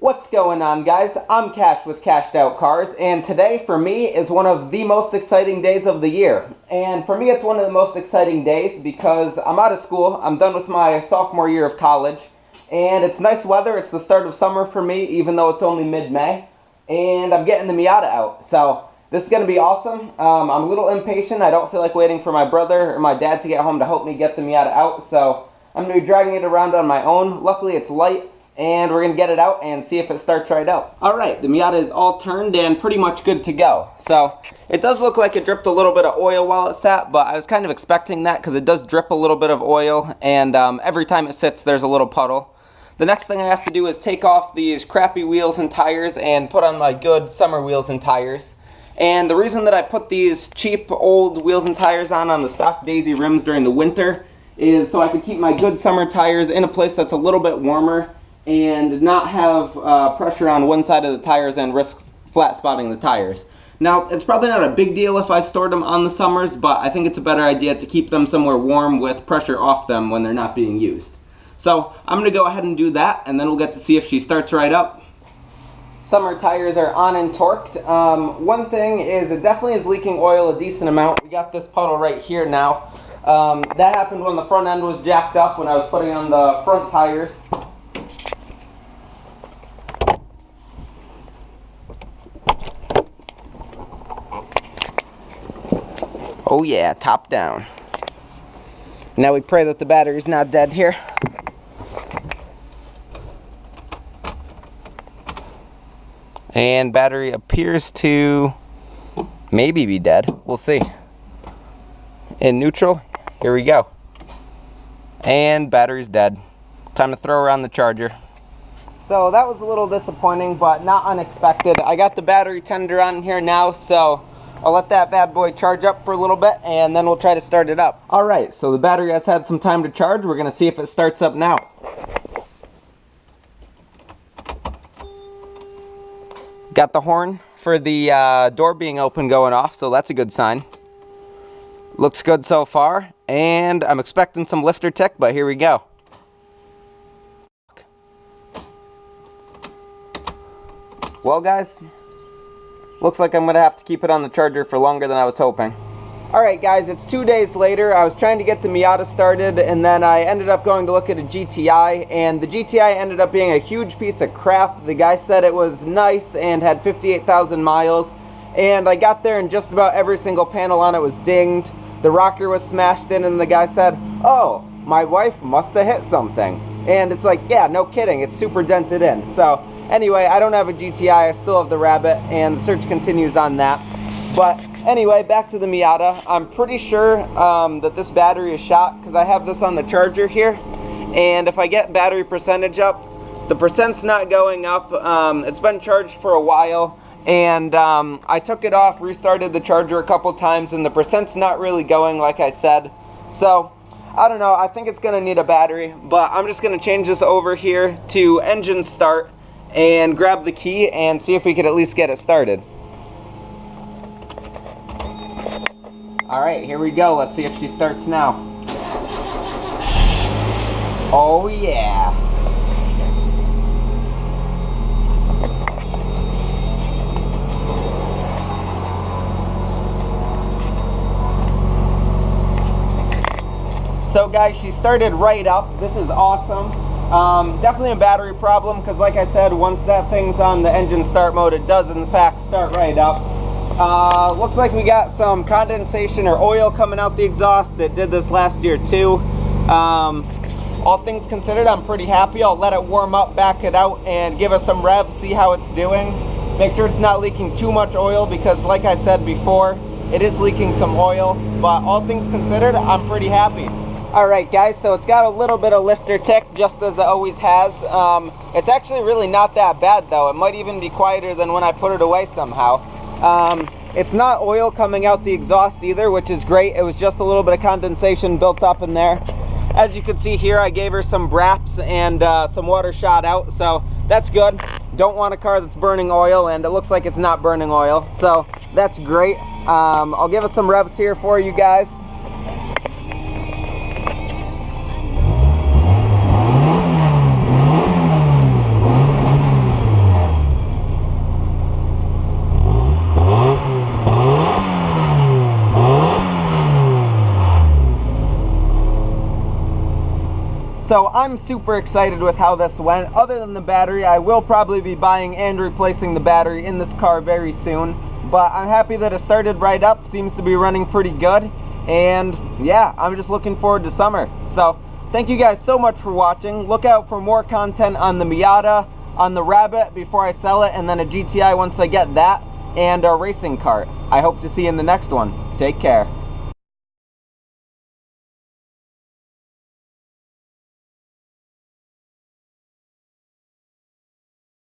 What's going on, guys? I'm Cash with CashedOutCars, and today for me is one of the most exciting days of the year. And for me it's one of the most exciting days because I'm out of school, I'm done with my sophomore year of college, and it's nice weather. It's the start of summer for me, even though it's only mid-May, and I'm getting the Miata out. So this is going to be awesome. I'm a little impatient. I don't feel like waiting for my brother or my dad to get home to help me get the Miata out, so I'm going to be dragging it around on my own. Luckily it's light, and we're going to get it out and see if it starts right out. Alright, the Miata is all turned and pretty much good to go. So, it does look like it dripped a little bit of oil while it sat, but I was kind of expecting that because it does drip a little bit of oil, and every time it sits there's a little puddle. The next thing I have to do is take off these crappy wheels and tires and put on my good summer wheels and tires. And the reason that I put these cheap old wheels and tires on the stock Daisy rims during the winter is so I can keep my good summer tires in a place that's a little bit warmer and not have pressure on one side of the tires and risk flat spotting the tires. Now, it's probably not a big deal if I stored them on the summers, but I think it's a better idea to keep them somewhere warm with pressure off them when they're not being used. So, I'm going to go ahead and do that, and then we'll get to see if she starts right up. Summer tires are on and torqued. One thing is it definitely is leaking oil a decent amount. We got this puddle right here now. That happened when the front end was jacked up when I was putting on the front tires. Oh yeah, top down. Now we pray that the battery's not dead here. And battery appears to maybe be dead. We'll see. In neutral, here we go. And battery's dead. Time to throw around the charger. So that was a little disappointing, but not unexpected. I got the battery tender on here now, so I'll let that bad boy charge up for a little bit, and then we'll try to start it up. Alright, so the battery has had some time to charge. We're going to see if it starts up now. Got the horn for the door being open going off, so that's a good sign. Looks good so far, and I'm expecting some lifter tick, but here we go. Well, guys, looks like I'm going to have to keep it on the charger for longer than I was hoping. Alright guys, it's 2 days later. I was trying to get the Miata started, and then I ended up going to look at a GTI, and the GTI ended up being a huge piece of crap. The guy said it was nice and had 58,000 miles, and I got there and just about every single panel on it was dinged. The rocker was smashed in, and the guy said, "Oh, my wife must have hit something." And it's like, yeah, no kidding, it's super dented in. So anyway, I don't have a GTI, I still have the Rabbit, and the search continues on that. But anyway, back to the Miata. I'm pretty sure that this battery is shot because I have this on the charger here. And if I get battery percentage up, the percent's not going up. It's been charged for a while, and I took it off, restarted the charger a couple times, and the percent's not really going like I said. So, I don't know, I think it's going to need a battery, but I'm just going to change this over here to engine start and grab the key and see if we could at least get it started. Alright, here we go. Let's see if she starts now. Oh yeah. So guys, she started right up. This is awesome. Definitely a battery problem because like I said, once that thing's on the engine start mode, it does in fact start right up. Looks like we got some condensation or oil coming out the exhaust. It did this last year too. All things considered, I'm pretty happy. I'll let it warm up, back it out, and give us some revs, see how it's doing. Make sure it's not leaking too much oil because like I said before, it is leaking some oil, but all things considered, I'm pretty happy. Alright guys, so it's got a little bit of lifter tick, just as it always has. It's actually really not that bad though. It might even be quieter than when I put it away somehow. It's not oil coming out the exhaust either, which is great. It was just a little bit of condensation built up in there. As you can see here, I gave her some braps and some water shot out, so that's good. Don't want a car that's burning oil, and it looks like it's not burning oil, so that's great. I'll give it some revs here for you guys. So I'm super excited with how this went. Other than the battery, I will probably be buying and replacing the battery in this car very soon. But I'm happy that it started right up, seems to be running pretty good. And yeah, I'm just looking forward to summer. So thank you guys so much for watching. Look out for more content on the Miata, on the Rabbit before I sell it, and then a GTI once I get that, and a racing cart. I hope to see you in the next one. Take care.